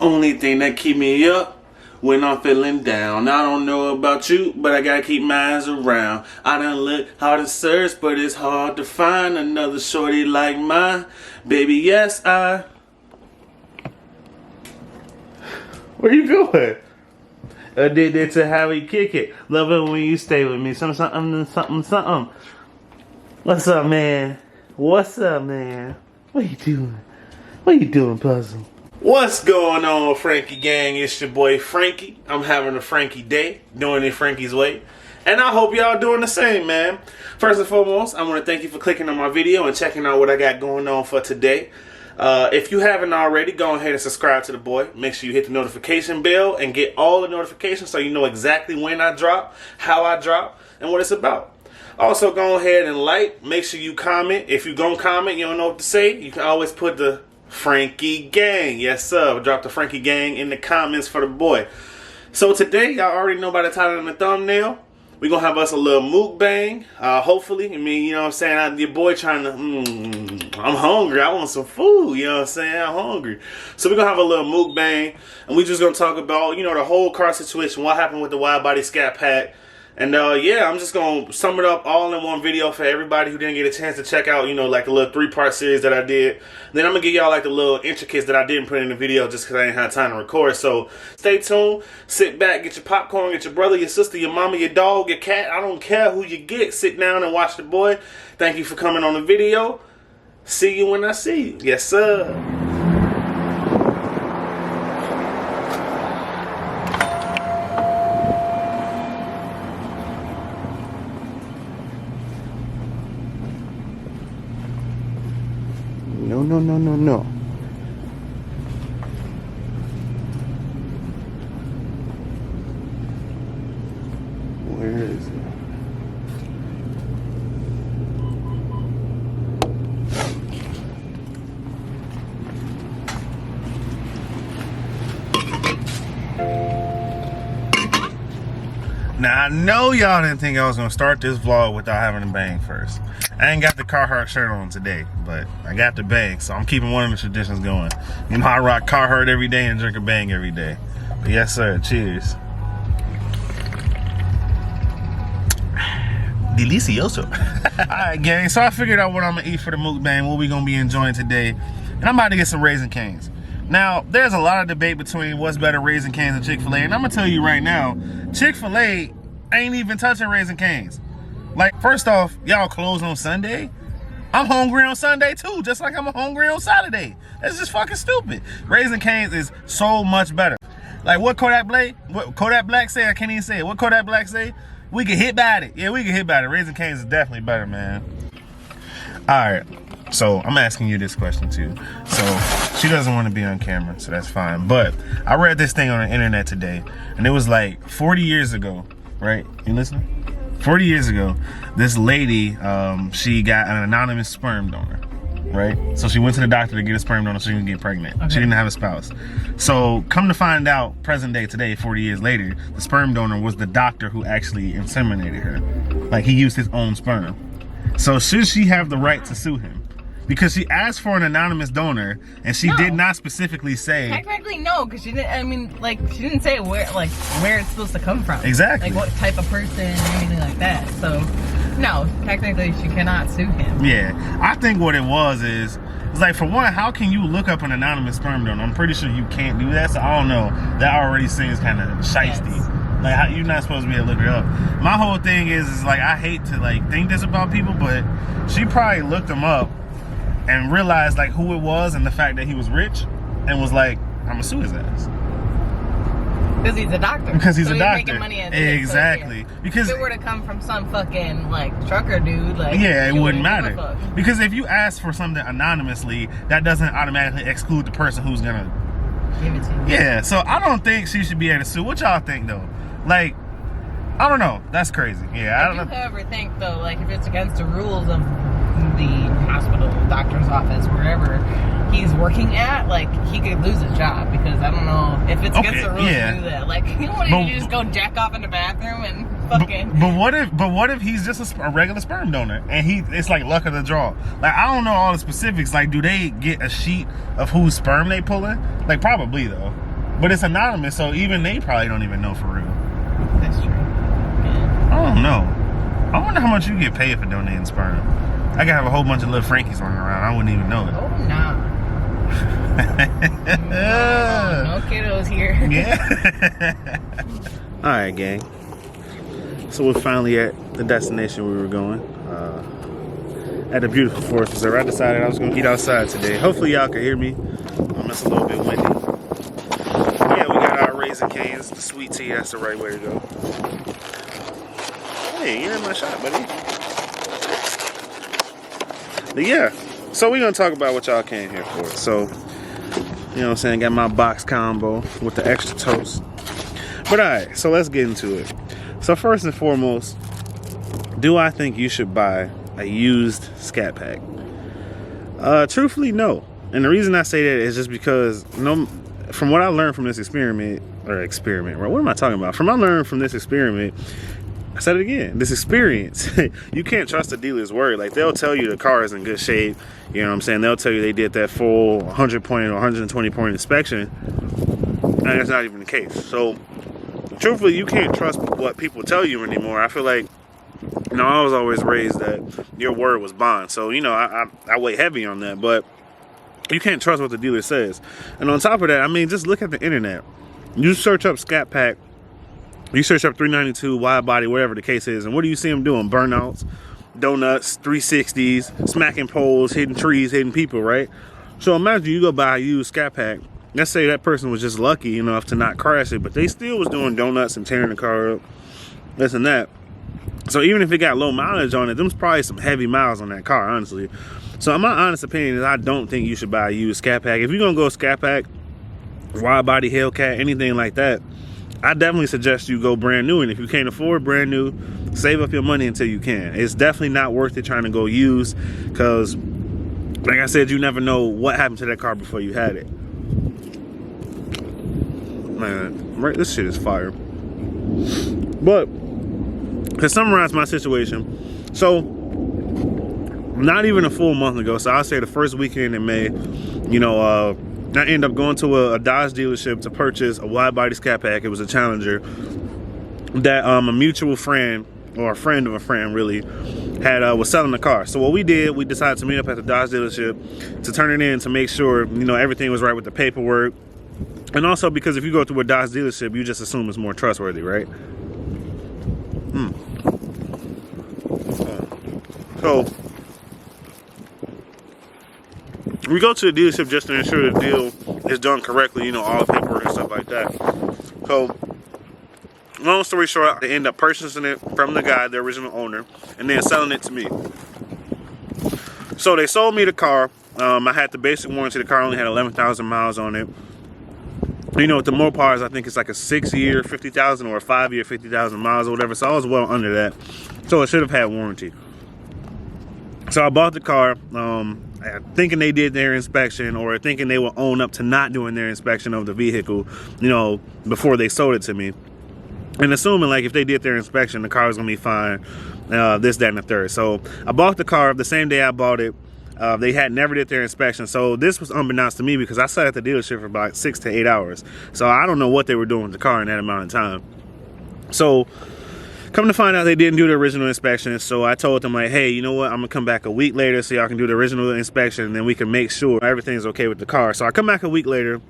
Only thing that keep me up when I'm feeling down. I don't know about you, but I gotta keep my eyes around. I done look hard to search, but it's hard to find another shorty like mine. Baby, yes, I... Where you going? Addicted to how we kick it. Love it when you stay with me. Something. What's up, man? What's up, man? What you doing? What you doing, Puzzle? What's going on, Frankie gang? It's your boy Frankie. I'm having a Frankie day, doing it Frankie's way. And I hope y'all doing the same, man. First and foremost, I want to thank you for clicking on my video and checking out what I got going on for today. If you haven't already, go ahead and subscribe to the boy. Make sure you hit the notification bell and get all the notifications so you know exactly when I drop, how I drop, and what it's about. Also, go ahead and like. Make sure you comment. If you gonna comment, you don't know what to say, you can always put the Frankie gang. Yes, sir. Drop the Frankie gang in the comments for the boy. So today, y'all already know by the title and the thumbnail, we're going to have us a little mukbang. Hopefully. I mean, you know what I'm saying? Your boy trying to, I'm hungry. I want some food. You know what I'm saying? I'm hungry. So we're going to have a little mukbang. And we're just going to talk about, you know, the whole car situation. What happened with the Widebody Scat pack. And yeah, I'm just going to sum it up all in one video for everybody who didn't get a chance to check out, you know, like the little 3-part series that I did. Then I'm going to give y'all like the little intricacies that I didn't put in the video just because I didn't have time to record. So stay tuned, sit back, get your popcorn, get your brother, your sister, your mama, your dog, your cat. I don't care who you get. Sit down and watch the boy. Thank you for coming on the video. See you when I see you. Yes, sir. No. Where is it? Now, I know y'all didn't think I was gonna start this vlog without having a bang first. I ain't got the Carhartt shirt on today, but I got the bang, so I'm keeping one of the traditions going. You know, I rock Carhartt every day and drink a bang every day. But yes, sir. Cheers. Delicioso. Alright, gang, so I figured out what I'm gonna eat for the mukbang, what we gonna be enjoying today. And I'm about to get some Raisin Canes. Now, there's a lot of debate between what's better, Raisin Canes and Chick-fil-A, and I'm gonna tell you right now, Chick-fil-A ain't even touching Raisin Canes. Like, first off, y'all close on Sunday. I'm hungry on Sunday too, just like I'm hungry on Saturday. That's just fucking stupid. Raisin Canes is so much better. Like what Kodak Black say, I can't even say it. What Kodak Black say? We can hit by it. Yeah, we can hit by it. Raisin Canes is definitely better, man. Alright, so I'm asking you this question too. So she doesn't want to be on camera, so that's fine. But I read this thing on the internet today, and it was like 40 years ago, right? You listening? 40 years ago, this lady, she got an anonymous sperm donor, right? So she went to the doctor to get a sperm donor so she can get pregnant. Okay. She didn't have a spouse. So come to find out, present day today, 40 years later, the sperm donor was the doctor who actually inseminated her. Like, he used his own sperm. So should she have the right to sue him? Because she asked for an anonymous donor, and she did not specifically say. Technically, no, because she didn't. I mean, like, she didn't say where it's supposed to come from. Exactly. Like what type of person or anything like that. So, no, technically, she cannot sue him. Yeah, I think what it was is, it's like, for one, how can you look up an anonymous sperm donor? I'm pretty sure you can't do that. So I don't know. That already seems kind of shiesty. Yes. Like, how, you're not supposed to be able to look it up. My whole thing is like, I hate to like think this about people, but she probably looked them up and realized like who it was and the fact that he was rich, and was like, I'm gonna sue his ass. Because he's a doctor. Because he's a doctor. Making money at exactly. So, yeah. Because if it were to come from some fucking like trucker dude, like, yeah, it wouldn't matter. Because if you ask for something anonymously, that doesn't automatically exclude the person who's gonna give it to you. Yeah, so I don't think she should be able to sue. What y'all think though? Like, I don't know. That's crazy. Yeah, I don't know. If you ever think though, like, if it's against the rules of the hospital, doctor's office, wherever he's working at, like, he could lose his job, because I don't know if it's against the rules to do that. Like, you don't want to just go jack off in the bathroom and fucking. But what if he's just a regular sperm donor and it's like luck of the draw? Like, I don't know all the specifics. Like, do they get a sheet of whose sperm they pulling? Like, probably though. But it's anonymous, so even they probably don't even know for real. That's true. Yeah. I don't know. I wonder how much you get paid for donating sperm. I could have a whole bunch of little Frankies running around. I wouldn't even know it. Oh, no. No kiddos here. Yeah. All right, gang. So we're finally at the destination we were going. At the beautiful Forest Reserve. I decided I was going to eat outside today. Hopefully y'all can hear me. It's a little bit windy. Yeah, we got our Raisin Canes, the sweet tea. That's the right way to go. Hey, you're in my shot, buddy. But yeah, so we're going to talk about what y'all came here for. So, you know what I'm saying? Got my box combo with the extra toast. But alright, so let's get into it. So first and foremost, do I think you should buy a used Scat Pack? Truthfully, no. And the reason I say that is just because from what I learned from this experiment, right? What am I talking about? From what I learned from this experiment, I said it again, this experience, you can't trust the dealer's word. Like, they'll tell you the car is in good shape. You know what I'm saying? They'll tell you they did that full 100 point or 120 point inspection. And that's not even the case. So, truthfully, you can't trust what people tell you anymore. I feel like, you know, I was always raised that your word was bond. So, you know, I weigh heavy on that. But you can't trust what the dealer says. And on top of that, I mean, just look at the internet. You search up Scat Pack, you search up 392, Widebody, whatever the case is, and what do you see them doing? Burnouts, donuts, 360s, smacking poles, hitting trees, hitting people, right? So imagine you go buy a used Scat Pack. Let's say that person was just lucky enough to not crash it, but they still was doing donuts and tearing the car up, this and that. So even if it got low mileage on it, there's probably some heavy miles on that car, honestly. So my honest opinion is I don't think you should buy a used Scat Pack. If you're going to go Scat Pack, Widebody, Hellcat, anything like that, I definitely suggest you go brand new. And if you can't afford brand new, save up your money until you can. It's definitely not worth it trying to go used, because, like I said, you never know what happened to that car before you had it. Man, right, this shit is fire. But to summarize my situation, so not even a full month ago, so I'll say the first weekend in May, you know, I ended up going to a Dodge dealership to purchase a Widebody Scat Pack. It was a Challenger that a mutual friend, or a friend of a friend really, had was selling the car. So what we did, we decided to meet up at the Dodge dealership to turn it in to make sure, you know, everything was right with the paperwork. And also because if you go to a Dodge dealership, you just assume it's more trustworthy, right? So we go to the dealership just to ensure the deal is done correctly, you know, all the paperwork and stuff like that. So, long story short, they end up purchasing it from the guy, the original owner, and then selling it to me. So they sold me the car. I had the basic warranty. The car only had 11,000 miles on it. You know, with the Mopars, I think it's like a 6-year 50,000 or a 5-year 50,000 miles or whatever. So I was well under that. So it should have had warranty. So I bought the car, thinking they did their inspection, or thinking they would own up to not doing their inspection of the vehicle, you know, before they sold it to me. And assuming, like, if they did their inspection, the car was going to be fine, this, that, and the third. So I bought the car the same day I bought it. They had never did their inspection. So this was unbeknownst to me because I sat at the dealership for about 6 to 8 hours. So I don't know what they were doing with the car in that amount of time. So come to find out, they didn't do the original inspection. So I told them, like, hey, you know what? I'm going to come back a week later so y'all can do the original inspection, and then we can make sure everything's okay with the car. So I come back a week later.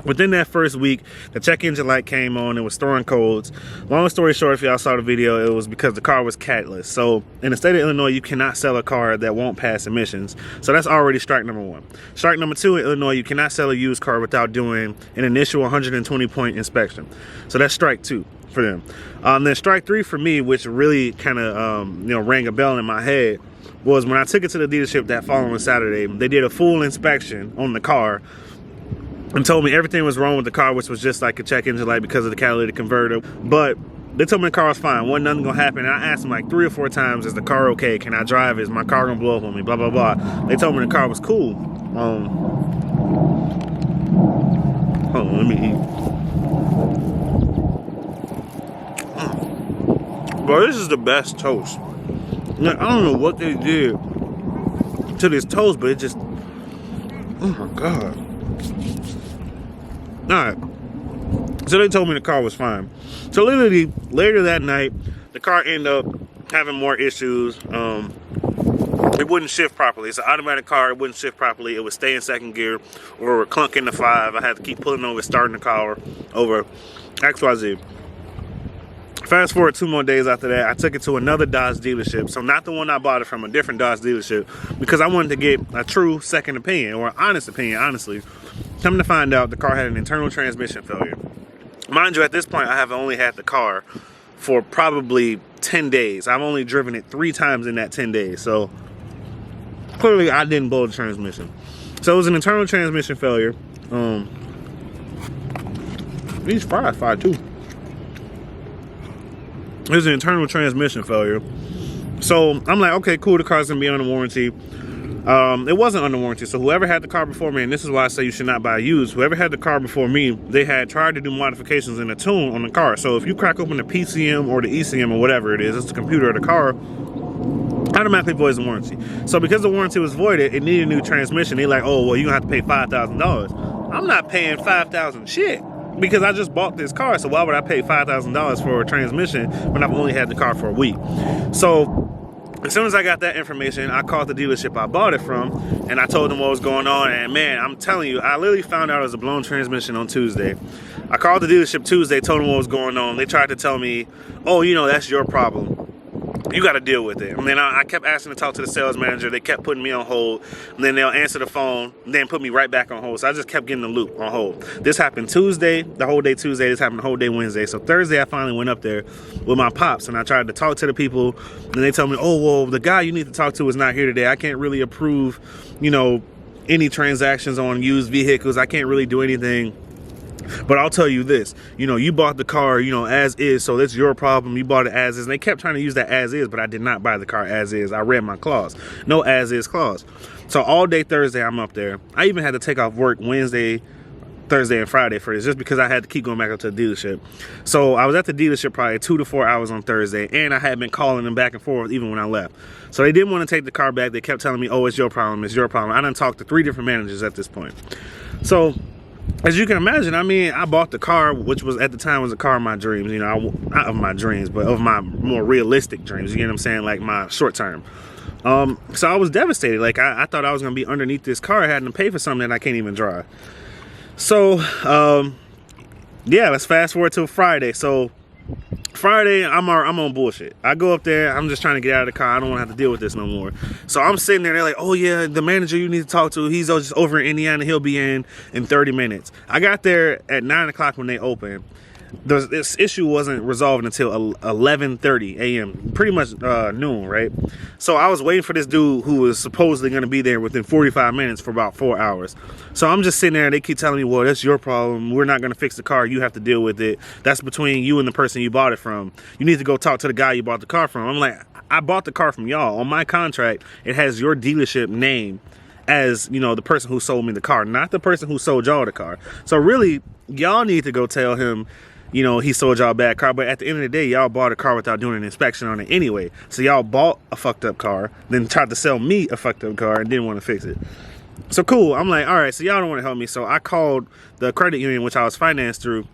Within that first week, the check engine light came on. It was throwing codes. Long story short, if y'all saw the video, it was because the car was catless. So in the state of Illinois, you cannot sell a car that won't pass emissions. So that's already strike number one. Strike number two, in Illinois, you cannot sell a used car without doing an initial 120 point inspection. So that's strike two for them. Then strike three for me, which really kind of you know, rang a bell in my head, was when I took it to the dealership that following Saturday. They did a full inspection on the car and told me everything was wrong with the car, which was just like a check engine light because of the catalytic converter. But they told me the car was fine, wasn't nothing gonna happen. And I asked them like 3 or 4 times, is the car okay? Can I drive it? Is my car gonna blow up on me? Blah, blah, blah. They told me the car was cool. Hold on, let me eat. Bro, this is the best toast. Now, I don't know what they did to this toast, but it just, oh my God. All right, So they told me the car was fine. So literally later that night, the car ended up having more issues. It wouldn't shift properly. It's an automatic car. It wouldn't shift properly. It would stay in second gear or clunk into 5. I had to keep pulling over, starting the car over. XYZ. Fast forward 2 more days after that, I took it to another Dodge dealership. So not the one I bought it from, a different Dodge dealership, because I wanted to get a true second opinion, or an honest opinion, honestly. Come to find out, the car had an internal transmission failure. Mind you, at this point, I have only had the car for probably 10 days. I've only driven it 3 times in that 10 days. So clearly I didn't blow the transmission. So it was an internal transmission failure. These fries fire too. It was an internal transmission failure. So I'm like, okay, cool, the car's gonna be under warranty. It wasn't under warranty, so whoever had the car before me, and this is why I say you should not buy used, whoever had the car before me, they had tried to do modifications in the tune on the car. So if you crack open the PCM or the ECM or whatever it is, it's the computer of the car, automatically voids the warranty. So because the warranty was voided, it needed a new transmission. They're like, oh, well, you're gonna have to pay $5,000. I'm not paying $5,000 shit, because I just bought this car, so why would I pay $5,000 for a transmission when I've only had the car for a week? So as soon as I got that information, I called the dealership I bought it from, and I told them what was going on. And man, I'm telling you, I literally found out it was a blown transmission on Tuesday. I called the dealership Tuesday, told them what was going on. They tried to tell me, oh, you know, that's your problem. You got to deal with it. And then I kept asking to talk to the sales manager. They kept putting me on hold. And then they'll answer the phone, and then put me right back on hold. So I just kept getting the loop on hold. This happened Tuesday, the whole day Tuesday. This happened the whole day Wednesday. So Thursday, I finally went up there with my pops, and I tried to talk to the people. And they told me, oh, well, the guy you need to talk to is not here today. I can't really approve, you know, any transactions on used vehicles. I can't really do anything. But I'll tell you this, you know, you bought the car, you know, as is, so that's your problem. You bought it as is. And they kept trying to use that as is, but I did not buy the car as is. I read my clause. No as is clause. So all day Thursday, I'm up there. I even had to take off work Wednesday, Thursday, and Friday for this, just because I had to keep going back up to the dealership. So I was at the dealership probably 2 to 4 hours on Thursday, and I had been calling them back and forth even when I left. So they didn't want to take the car back. They kept telling me, oh, it's your problem, it's your problem. I done talked to 3 different managers at this point. So as you can imagine, I mean, I bought the car, which was at the time was a car of my dreams, you know, not of my dreams, but of my more realistic dreams, you get what I'm saying, like my short term. So I was devastated. Like I thought I was going to be underneath this car, having to pay for something that I can't even drive. So, yeah, let's fast forward to Friday. So Friday, I'm on bullshit. I go up there, I'm just trying to get out of the car. I don't want to have to deal with this no more. So I'm sitting there, they're like, oh yeah, the manager you need to talk to, he's just over in Indiana, he'll be in 30 minutes. I got there at 9 o'clock when they opened. This issue wasn't resolved until 11:30 a.m., pretty much noon, right? So I was waiting for this dude who was supposedly going to be there within 45 minutes for about 4 hours. So I'm just sitting there, and they keep telling me, well, that's your problem. We're not going to fix the car. You have to deal with it. That's between you and the person you bought it from. You need to go talk to the guy you bought the car from. I'm like, I bought the car from y'all. On my contract, it has your dealership name as, you know, the person who sold me the car, not the person who sold y'all the car. So really, y'all need to go tell him, you know, he sold y'all a bad car. But at the end of the day, y'all bought a car without doing an inspection on it anyway. So y'all bought a fucked up car, then tried to sell me a fucked up car and didn't want to fix it. So cool. I'm like, all right, so y'all don't want to help me. So I called the credit union, which I was financed through.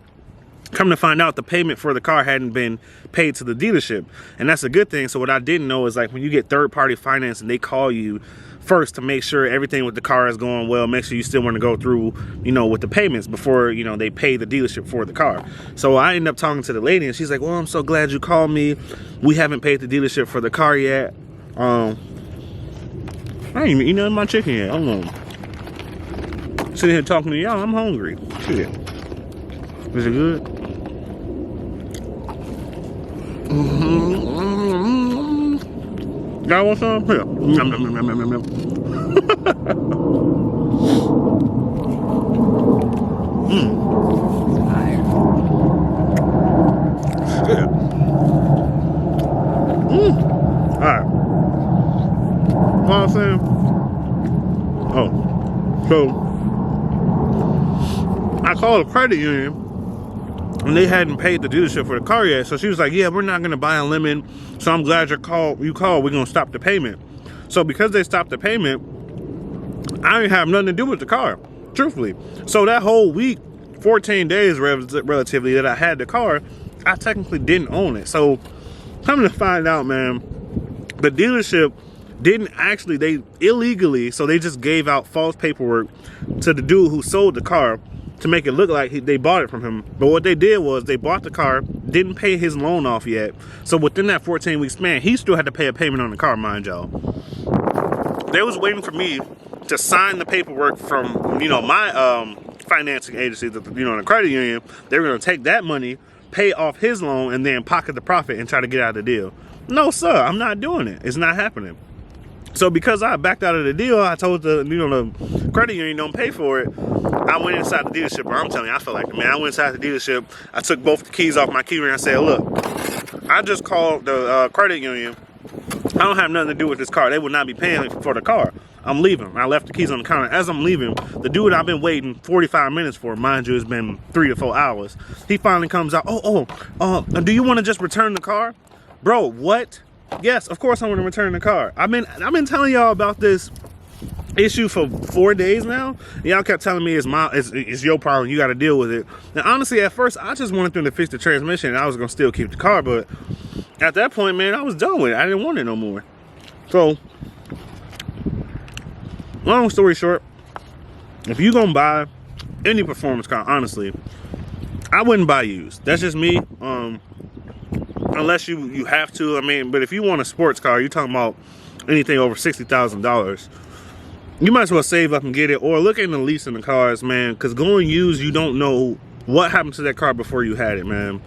Come to find out, the payment for the car hadn't been paid to the dealership. And that's a good thing. So what I didn't know is, like, when you get third-party finance and they call you first to make sure everything with the car is going well, make sure you still want to go through, you know, with the payments before, you know, they pay the dealership for the car. So I ended up talking to the lady, and she's like, well, I'm so glad you called me. We haven't paid the dealership for the car yet. I ain't even eating my chicken yet. I'm sitting here talking to y'all. I'm hungry. Shit. Is it good? Y'all want some? Here. Nom, nom, nom, nom, nom, nom. Shit. Alright. What I'm saying? Oh. So I called the credit union, and they hadn't paid the dealership for the car yet. So she was like, yeah, we're not going to buy a lemon. So I'm glad you called. We're going to stop the payment. So because they stopped the payment, I didn't have nothing to do with the car, truthfully. So that whole week 14 days relatively that I had the car, I technically didn't own it. So coming to find out, man, the dealership didn't actually, they illegally, so they just gave out false paperwork to the dude who sold the car to make it look like they bought it from him. But what they did was they bought the car, didn't pay his loan off yet. So within that 14-week span, he still had to pay a payment on the car, mind y'all. They was waiting for me to sign the paperwork from, you know, my financing agency, you know, the credit union. They were gonna take that money, pay off his loan, and then pocket the profit and try to get out of the deal. No, sir, I'm not doing it. It's not happening. So because I backed out of the deal, I told the, you know, the credit union don't pay for it. I went inside the dealership, bro. I'm telling you, I feel like it, man. I went inside the dealership. I took both the keys off my key ring. I said, look, I just called the credit union. I don't have nothing to do with this car. They would not be paying for the car. I'm leaving. I left the keys on the counter. As I'm leaving, the dude I've been waiting 45 minutes for, mind you, it's been 3 to 4 hours. He finally comes out. Do you want to just return the car? Bro, what? Yes, of course I want to return the car. I've been telling y'all about this issue for 4 days now. Y'all kept telling me it's your problem, you got to deal with it. And honestly, at first I just wanted them to fix the transmission and I was gonna still keep the car, but at that point, man, I was done with it. I didn't want it no more. So long story short, if you gonna buy any performance car, honestly, I wouldn't buy used. That's just me. Unless you have to. I mean, but if you want a sports car, you're talking about anything over $60,000, you might as well save up and get it, or look into leasing the cars, man, because going used, you don't know what happened to that car before you had it, man.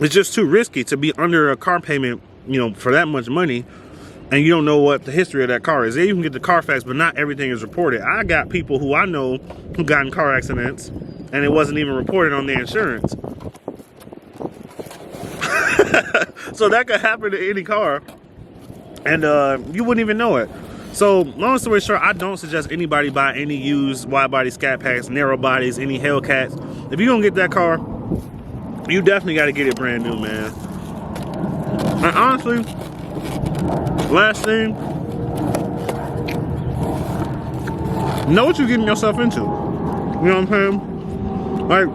It's just too risky to be under a car payment, you know, for that much money, and you don't know what the history of that car is. You can get the Carfax, but not everything is reported. I got people who I know who got in car accidents, and it wasn't even reported on their insurance. So that could happen to any car, and you wouldn't even know it. So long story short, I don't suggest anybody buy any used wide body Scat Packs, narrow bodies, any Hellcats. If you're gonna get that car, you definitely got to get it brand new, man. And honestly, last thing, know what you're getting yourself into. You know what I'm saying? Like,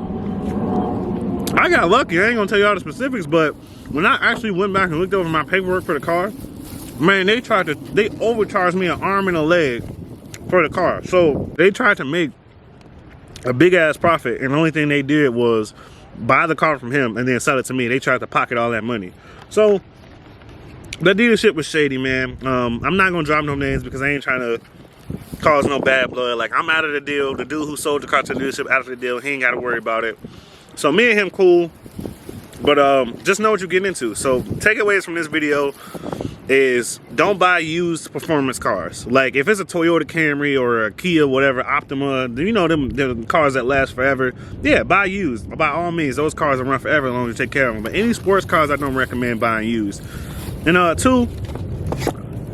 I got lucky. I ain't gonna tell you all the specifics, but when I actually went back and looked over my paperwork for the car, man, they overcharged me an arm and a leg for the car. So they tried to make a big ass profit, and the only thing they did was buy the car from him and then sell it to me. They tried to pocket all that money. So the dealership was shady, man. I'm not gonna drop no names because I ain't trying to cause no bad blood. Like, I'm out of the deal. The dude who sold the car to the dealership out of the deal. He ain't got to worry about it. So me and him cool, but just know what you're getting into. So takeaways from this video is don't buy used performance cars. Like, if it's a Toyota Camry or a Kia, whatever, Optima, you know, them cars that last forever, yeah, buy used. By all means, those cars will run forever as long as you take care of them. But any sports cars, I don't recommend buying used. And two,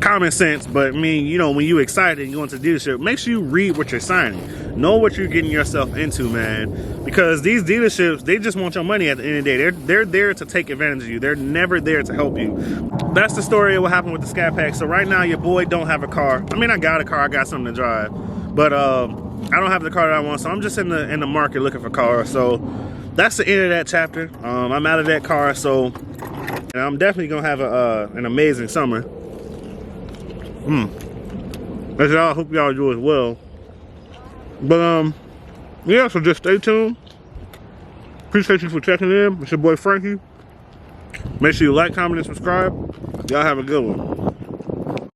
common sense, but I mean, you know, when you're excited and you go into the dealership, make sure you read what you're signing. Know what you're getting yourself into, man. Because these dealerships, they just want your money at the end of the day. They're there to take advantage of you. They're never there to help you. That's the story of what happened with the Scat Pack. So right now, your boy don't have a car. I mean, I got a car, I got something to drive, but I don't have the car that I want. So I'm just in the market looking for cars. So that's the end of that chapter. I'm out of that car, so and I'm definitely gonna have an amazing summer. As y'all, hope y'all do as well. But yeah, so just stay tuned. Appreciate you for checking in. It's your boy Frankie. Make sure you like, comment, and subscribe. Y'all have a good one.